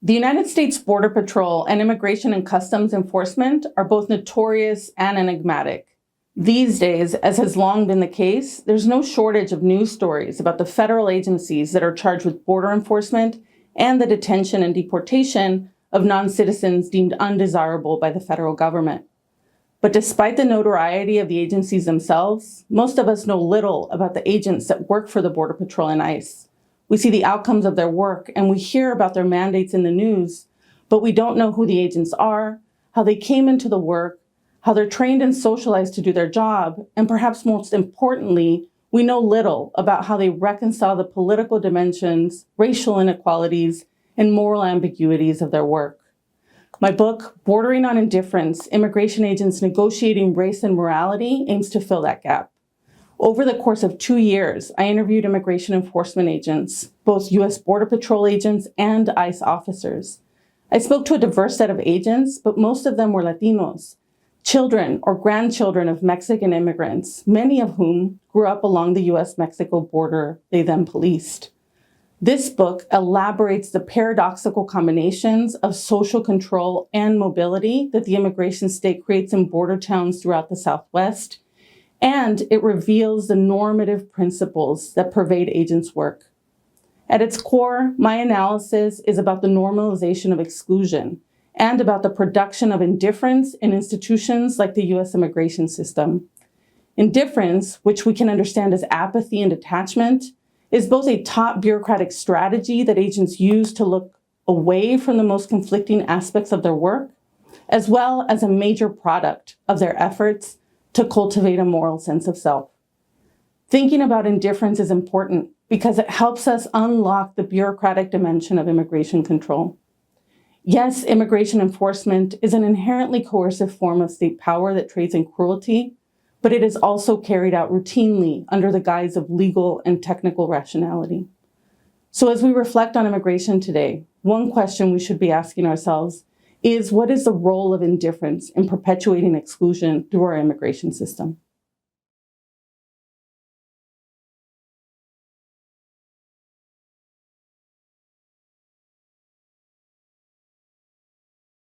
The United States Border Patrol and Immigration and Customs Enforcement are both notorious and enigmatic. These days, as has long been the case, there's no shortage of news stories about the federal agencies that are charged with border enforcement and the detention and deportation of non-citizens deemed undesirable by the federal government. But despite the notoriety of the agencies themselves, most of us know little about the agents that work for the Border Patrol and ICE. We see the outcomes of their work and we hear about their mandates in the news, but we don't know who the agents are, how they came into the work, how they're trained and socialized to do their job, and perhaps most importantly, we know little about how they reconcile the political dimensions, racial inequalities, and moral ambiguities of their work. My book, Bordering on Indifference: Immigration Agents Negotiating Race and Morality, aims to fill that gap. Over the course of 2 years, I interviewed immigration enforcement agents, both U.S. Border Patrol agents and ICE officers. I spoke to a diverse set of agents, but most of them were Latinos, children or grandchildren of Mexican immigrants, many of whom grew up along the U.S.-Mexico border they then policed. This book elaborates the paradoxical combinations of social control and mobility that the immigration state creates in border towns throughout the Southwest, and it reveals the normative principles that pervade agents' work. At its core, my analysis is about the normalization of exclusion and about the production of indifference in institutions like the U.S. immigration system. Indifference, which we can understand as apathy and detachment, is both a top bureaucratic strategy that agents use to look away from the most conflicting aspects of their work, as well as a major product of their efforts to cultivate a moral sense of self. Thinking about indifference is important because it helps us unlock the bureaucratic dimension of immigration control. Yes, immigration enforcement is an inherently coercive form of state power that trades in cruelty, but it is also carried out routinely under the guise of legal and technical rationality. So as we reflect on immigration today, one question we should be asking ourselves is, what is the role of indifference in perpetuating exclusion through our immigration system?